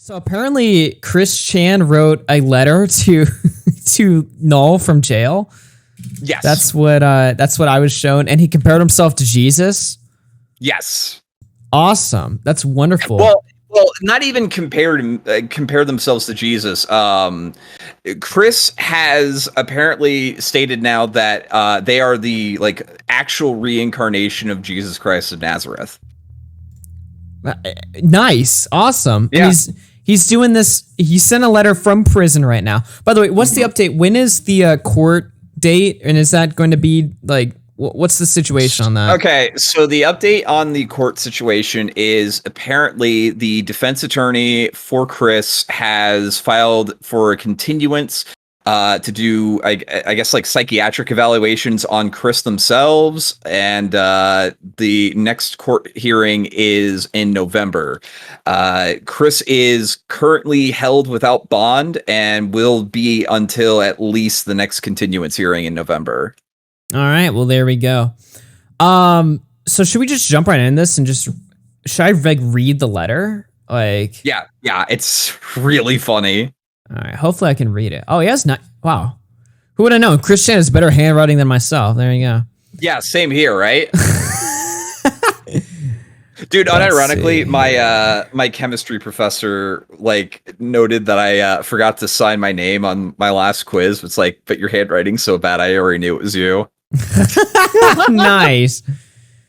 So apparently Chris Chan wrote a letter to to Null from jail. Yes. That's what I was shown, and he compared himself to Jesus. Yes. Awesome. That's wonderful. Well, not even compare themselves to Jesus. Chris has apparently stated now that they are the actual reincarnation of Jesus Christ of Nazareth. Nice. Awesome. Yeah. And he's doing this. He sent a letter from prison right now. By the way, what's the update? When is the court date? And is that going to be what's the situation on that? Okay, so the update on the court situation is apparently the defense attorney for Chris has filed for a continuance to do, I guess, psychiatric evaluations on Chris themselves, and the next court hearing is in November. Chris is currently held without bond and will be until at least the next continuance hearing in November. All right, well, there we go. So should we just jump right in this and should I read the letter? Yeah, it's really funny. All right, hopefully I can read it. Oh, he has not. Wow, who would have known? Chris Chan has better handwriting than myself. There you go. Yeah, same here, right? Dude, unironically, my chemistry professor noted that I forgot to sign my name on my last quiz. It's but your handwriting's so bad, I already knew it was you. Nice.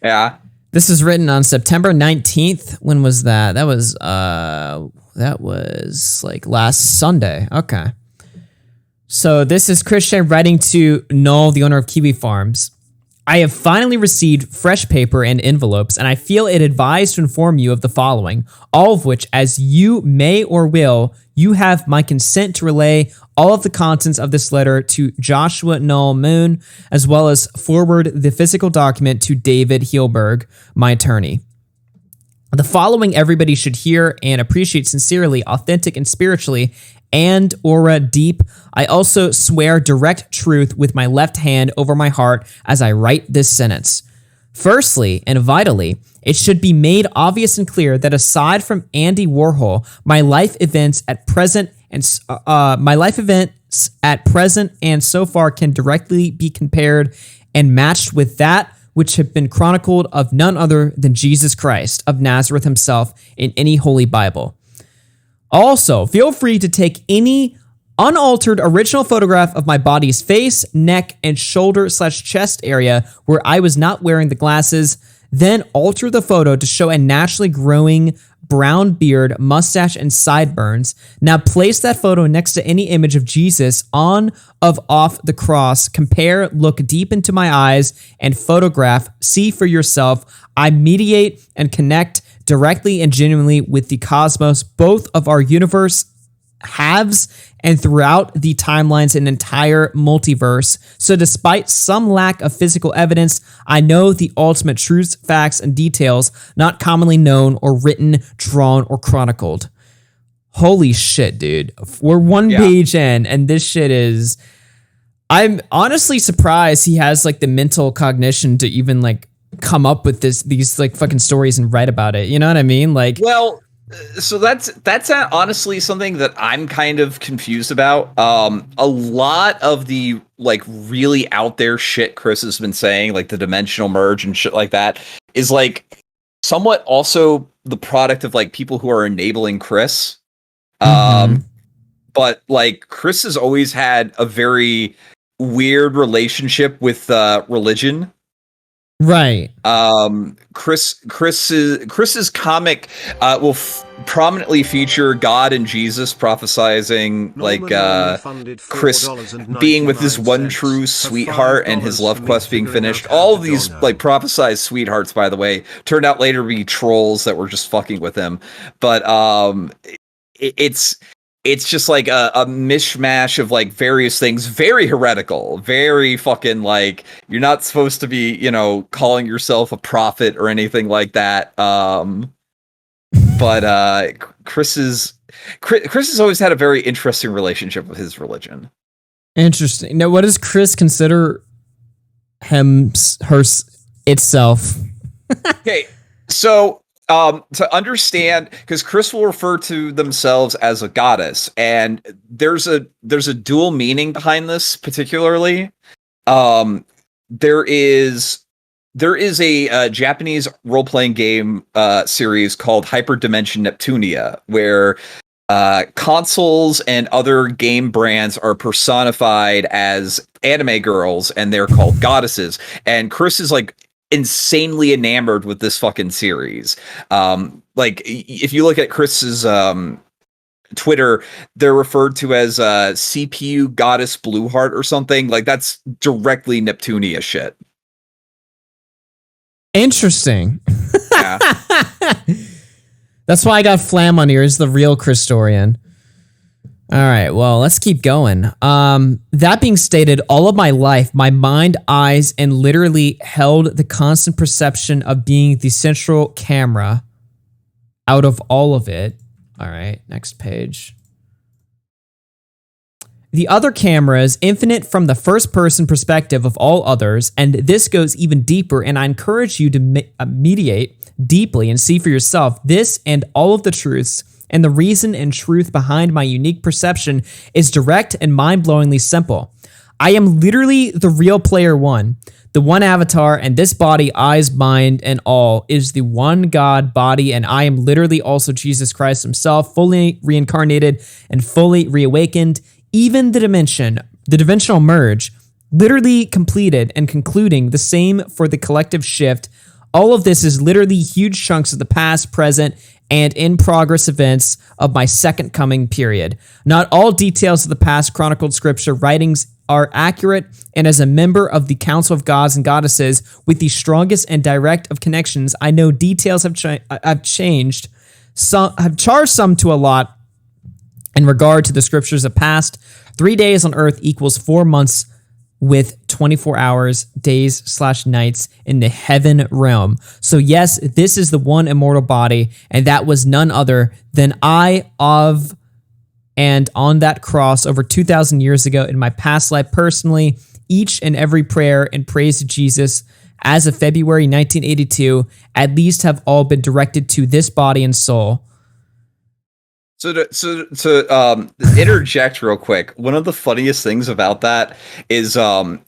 Yeah. This is written on September 19th. When was that? That was last Sunday. Okay. So this is Christian writing to Null, the owner of Kiwi Farms. I have finally received fresh paper and envelopes, and I feel it advised to inform you of the following, all of which, as you may or will, you have my consent to relay all of the contents of this letter to Joshua Null Moon, as well as forward the physical document to David Heelberg, my attorney. The following everybody should hear and appreciate sincerely, authentic and spiritually, and aura deep. I also swear direct truth with my left hand over my heart as I write this sentence. Firstly, and vitally, it should be made obvious and clear that aside from Andy Warhol, my life events at present and so far can directly be compared and matched with that which have been chronicled of none other than Jesus Christ of Nazareth himself in any Holy Bible. Also, feel free to take any unaltered original photograph of my body's face, neck, and shoulder/chest area where I was not wearing the glasses, then alter the photo to show a naturally growing brown beard, mustache, and sideburns. Now place that photo next to any image of Jesus on of off the cross. Compare, look deep into my eyes, and photograph. See for yourself. I mediate and connect directly and genuinely with the cosmos, both of our universe halves and throughout the timelines and entire multiverse. So despite some lack of physical evidence, I know the ultimate truths, facts, and details not commonly known or written, drawn, or chronicled. Holy shit, dude. We're one page in, and this shit is... I'm honestly surprised he has the mental cognition to even come up with these fucking stories and write about it. You know what I mean? Well, so that's honestly something that I'm kind of confused about. A lot of the really out there shit Chris has been saying, the dimensional merge and shit like that, is somewhat also the product of people who are enabling Chris. But Chris has always had a very weird relationship with religion. Right. Chris's comic will prominently feature God and Jesus prophesizing Chris being with his one true sweetheart and his love quest being finished. All of these prophesized sweethearts, by the way, turned out later to be trolls that were just fucking with him. But it's just a mishmash of various things, very heretical, very fucking you're not supposed to be, calling yourself a prophet or anything like that. But Chris has always had a very interesting relationship with his religion. Interesting. Now, what does Chris consider itself? Okay, so To understand, because Chris will refer to themselves as a goddess, and there's a dual meaning behind this particularly. Um, there is there is a Japanese role playing game series called Hyperdimension Neptunia, where consoles and other game brands are personified as anime girls, and they're called goddesses. And Chris is like insanely enamored with this fucking series. Like if you look at Chris's Twitter, they're referred to as CPU Goddess Blueheart or something. Like that's directly Neptunia shit. Interesting. Yeah. That's why I got Flam on here. Is the real Christorian. All right, well, let's keep going. That being stated, all of my life, my mind, eyes, and literally held the constant perception of being the central camera out of all of it. All right, next page. The other camera is infinite from the first-person perspective of all others, and this goes even deeper, and I encourage you to mediate deeply and see for yourself this and all of the truths, and the reason and truth behind my unique perception is direct and mind-blowingly simple. I am literally the real player one, the one avatar, and this body, eyes, mind, and all is the one God body, and I am literally also Jesus Christ himself, fully reincarnated and fully reawakened. Even the dimensional merge, literally completed and concluding the same for the collective shift. All of this is literally huge chunks of the past, present, and in progress events of my second coming period. Not all details of the past chronicled scripture writings are accurate, and as a member of the Council of Gods and Goddesses with the strongest and direct of connections, I know details have changed, some have charged some to a lot in regard to the scriptures of past. 3 days on earth equals 4 months with 24 hours, days/nights in the heaven realm. So yes, this is the one immortal body, and that was none other than I of and on that cross over 2,000 years ago in my past life personally. Each and every prayer and praise to Jesus as of February 1982 at least have all been directed to this body and soul. So to interject real quick, one of the funniest things about that is how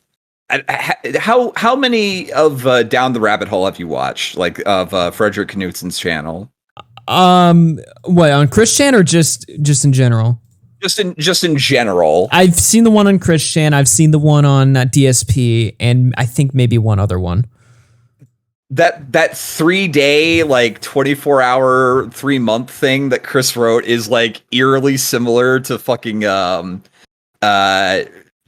many of Down the Rabbit Hole have you watched, like of Frederick Knutson's channel? What, on Christian or just in general? Just in general. I've seen the one on Christian. I've seen the one on DSP, and I think maybe one other one. That 3 day, like 24 hour, 3 month thing that Chris wrote is like eerily similar to fucking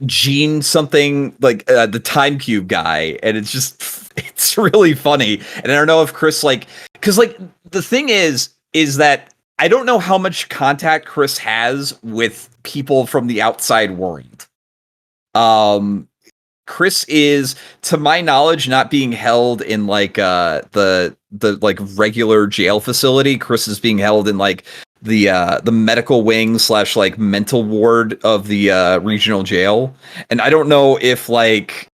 Gene something, like the Time Cube guy, and it's really funny. And I don't know if Chris, like, because like the thing is that I don't know how much contact Chris has with people from the outside world. Chris is, to my knowledge, not being held in like the like regular jail facility. Chris is being held in like the medical wing / like mental ward of the regional jail. And I don't know if like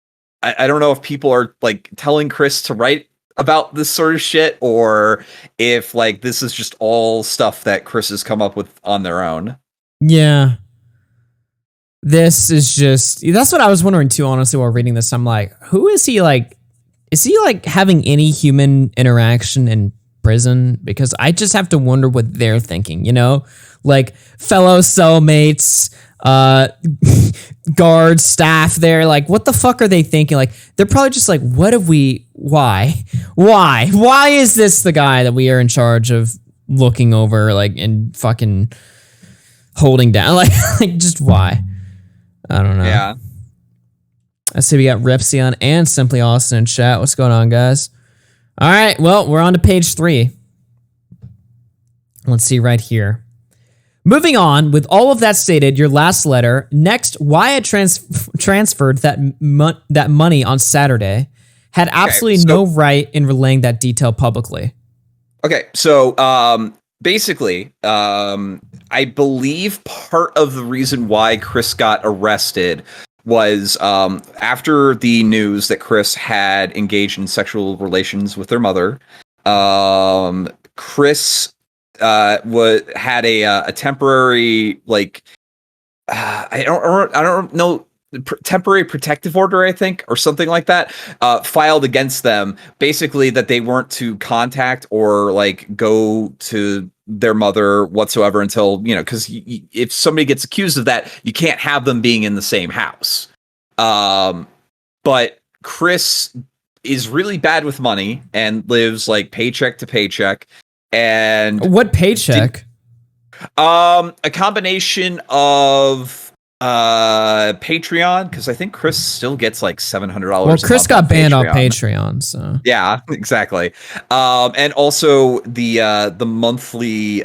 I don't know if people are like telling Chris to write about this sort of shit, or if like this is just all stuff that Chris has come up with on their own. Yeah. This is just, that's what I was wondering too, honestly, while reading this. I'm like, who is he like? Is he like having any human interaction in prison? Because I just have to wonder what they're thinking, you know? Like fellow cellmates, guards, staff there, like what the fuck are they thinking? Like they're probably just like, why is this the guy that we are in charge of looking over, like, and fucking holding down? Like just why? I don't know. Yeah. I see we got Repsion and Simply Austin in chat. What's going on, guys? All right, well, we're on to page 3. Let's see right here. Moving on, with all of that stated, your last letter. Next, why I transferred that money on Saturday. Had absolutely no right in relaying that detail publicly. Okay, so basically, I believe part of the reason why Chris got arrested was after the news that Chris had engaged in sexual relations with their mother. Chris had a temporary like I don't know, temporary protective order, I think, or something like that, filed against them, basically that they weren't to contact or like go to their mother whatsoever until, because if somebody gets accused of that, you can't have them being in the same house. But Chris is really bad with money and lives like paycheck to paycheck. And what paycheck? A combination of Patreon, because I think Chris still gets like $700. Well, Chris got banned on Patreon, so yeah, exactly. And also the monthly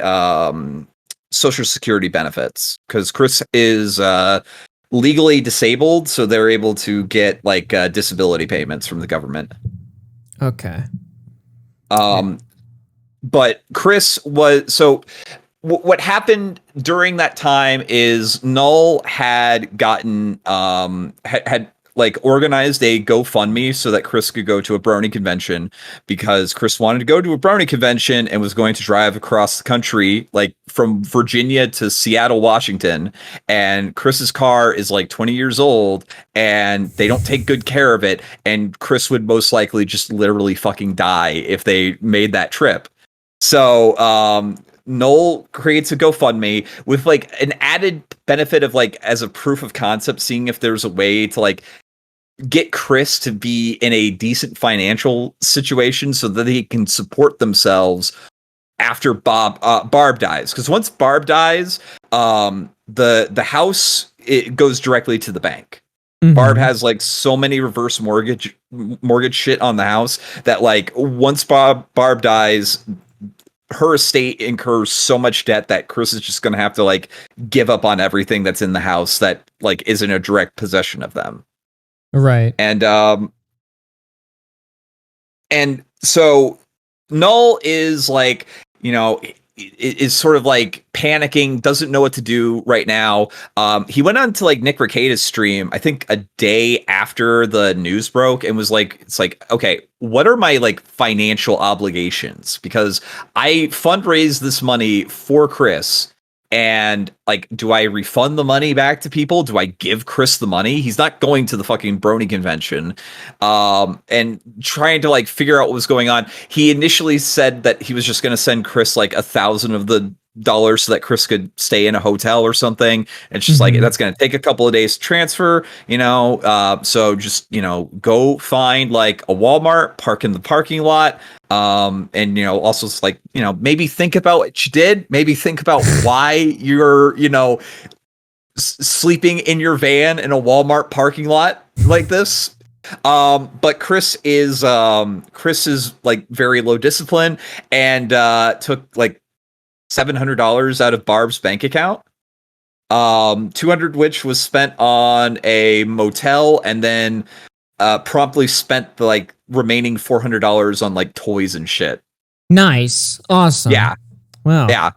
Social Security benefits, because Chris is legally disabled, so they're able to get like disability payments from the government. Okay. But Chris was so. What happened during that time is Null had gotten had like organized a GoFundMe so that Chris could go to a Brony convention, because Chris wanted to go to a Brony convention and was going to drive across the country, like from Virginia to Seattle, Washington. And Chris's car is like 20 years old and they don't take good care of it. And Chris would most likely just literally fucking die if they made that trip. So, Noel creates a GoFundMe with like an added benefit of like, as a proof of concept, seeing if there's a way to like get Chris to be in a decent financial situation so that he can support themselves after Barb dies. Because once Barb dies, the house, it goes directly to the bank. Mm-hmm. Barb has like so many reverse mortgage shit on the house that like once Barb dies, her estate incurs so much debt that Chris is just going to have to like give up on everything that's in the house that like isn't a direct possession of them. Right. And so Null is like, is sort of like panicking, doesn't know what to do right now. He went on to like Nick Rekieta's stream, I think a day after the news broke, and was like, it's like, okay, what are my like financial obligations? Because I fundraised this money for Chris, and like, do I refund the money back to people? Do I give Chris the money? He's not going to the fucking Brony convention. And trying to like figure out what was going on. He initially said that he was just going to send Chris like $1,000 of the dollars so that Chris could stay in a hotel or something. And it's just like, that's going to take a couple of days to transfer, so just, go find like a Walmart, park in the parking lot. And also it's like, maybe think about what you did, maybe think about why you're, sleeping in your van in a Walmart parking lot like this. But Chris is like very low discipline, and took like $700 out of Barb's bank account. 200 which was spent on a motel, and then promptly spent the like remaining $400 on like toys and shit. Nice. Awesome. Yeah. Wow. Yeah.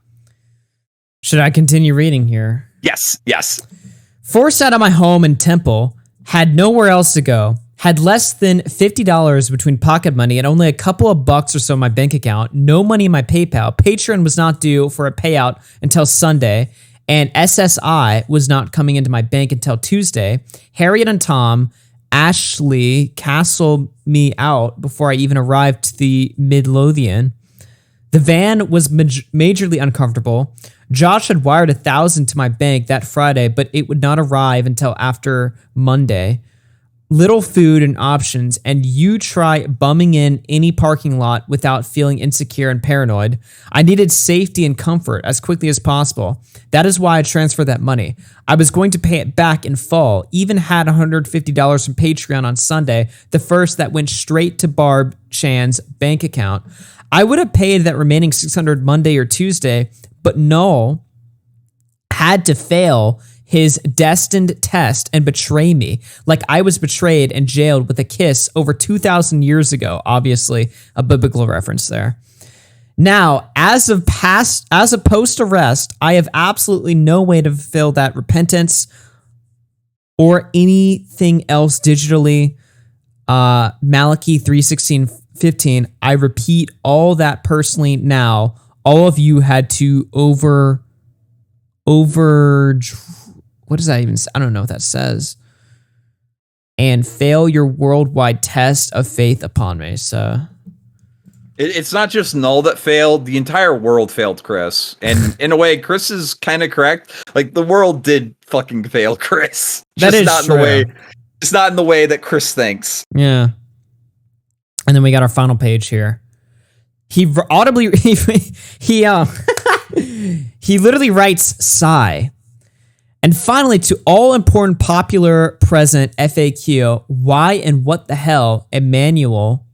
Should I continue reading here? Yes. Forced out of my home in Temple, had nowhere else to go, had less than $50 between pocket money and only a couple of bucks or so in my bank account, no money in my PayPal. Patreon was not due for a payout until Sunday, and SSI was not coming into my bank until Tuesday. Harriet and Tom Ashley castled me out before I even arrived to the Midlothian. The van was majorly uncomfortable. Josh had wired $1,000 to my bank that Friday, but it would not arrive until after Monday. Little food and options, and you try bumming in any parking lot without feeling insecure and paranoid. I needed safety and comfort as quickly as possible. That is why I transferred that money. I was going to pay it back in full, even had $150 from Patreon on Sunday, the first that went straight to Barb Chan's bank account. I would have paid that remaining $600 Monday or Tuesday, but Noel had to fail his destined test and betray me like I was betrayed and jailed with a kiss over 2,000 years ago. Obviously, a biblical reference there. Now, as a post-arrest, I have absolutely no way to fulfill that repentance or anything else digitally. Malachi 3:16 15. I repeat all that personally now. All of you had to over. What does that even say? I don't know what that says. And fail your worldwide test of faith upon me. So it's not just Null that failed. The entire world failed Chris. And in a way, Chris is kind of correct. Like, the world did fucking fail Chris. That is not true. In the way. It's not in the way that Chris thinks. Yeah. And then we got our final page here. He audibly he literally writes sigh. And finally, to all important popular present FAQ, why and what the hell Emmanuel,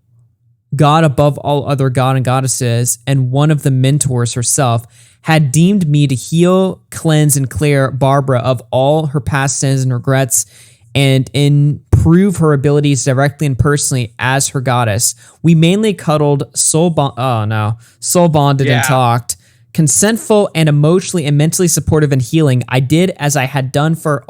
God above all other God and goddesses, and one of the mentors herself, had deemed me to heal, cleanse, and clear Barbara of all her past sins and regrets, and improve her abilities directly and personally as her goddess. We mainly cuddled, soul bonded and talked. Consentful and emotionally and mentally supportive and healing. I did as I had done for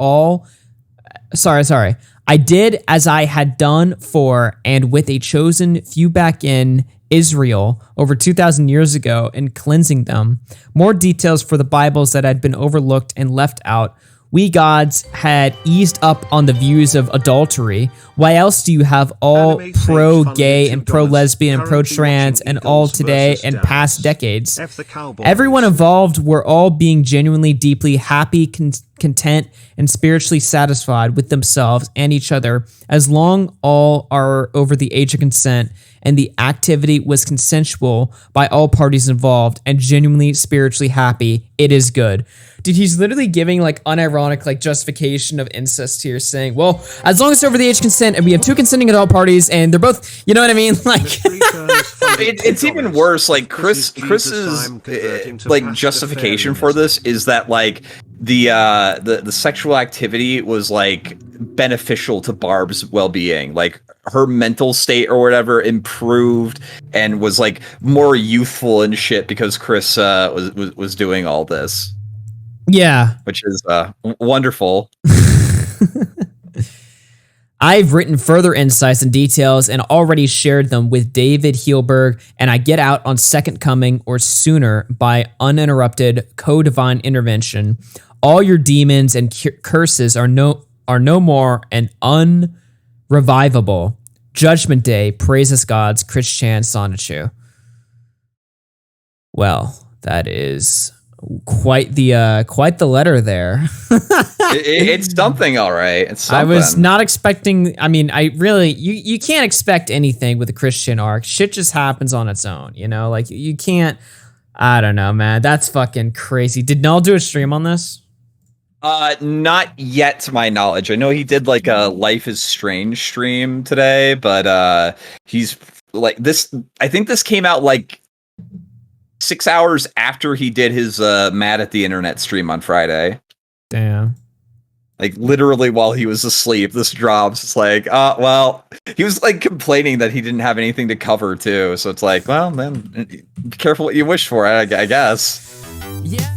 I did as I had done for and with a chosen few back in Israel over 2,000 years ago in cleansing them. More details for the Bibles that had been overlooked and left out. We gods had eased up on the views of adultery. Why else do you have all pro-gay and pro-lesbian and pro-trans and all today and past decades? Everyone involved were all being genuinely, deeply happy, content, and spiritually satisfied with themselves and each other, as long all are over the age of consent and the activity was consensual by all parties involved and genuinely spiritually happy. It is good. Dude, he's literally giving like unironic like justification of incest here, saying, well, as long as it's over the age of consent and we have two consenting adult parties and they're both, you know what I mean? Like, it's even worse. Like Chris's like justification for this is that like the sexual activity was like beneficial to Barb's well-being. Like, her mental state or whatever improved and was like more youthful and shit because Chris was doing all this. Yeah. Which is wonderful. I've written further insights and details and already shared them with David Heelberg, and I get out on Second Coming or sooner by uninterrupted co-divine intervention. All your demons and curses are no more and unrevivable. Judgment Day, praises God's Christian Sonichu. Well, that is quite the letter there. It's something, all right. It's something. I was not expecting. I mean, you can't expect anything with a Christian arc. Shit just happens on its own, you know. Like, you can't. I don't know, man. That's fucking crazy. Did Null do a stream on this? Not yet, to my knowledge. I know he did like a Life is Strange stream today, but he's like this. I think this came out like 6 hours after he did his Mad at the Internet stream on Friday. Damn. Like, literally while he was asleep, this drops. It's like, well, he was like complaining that he didn't have anything to cover too. So it's like, well, then be careful what you wish for, I guess. Yeah.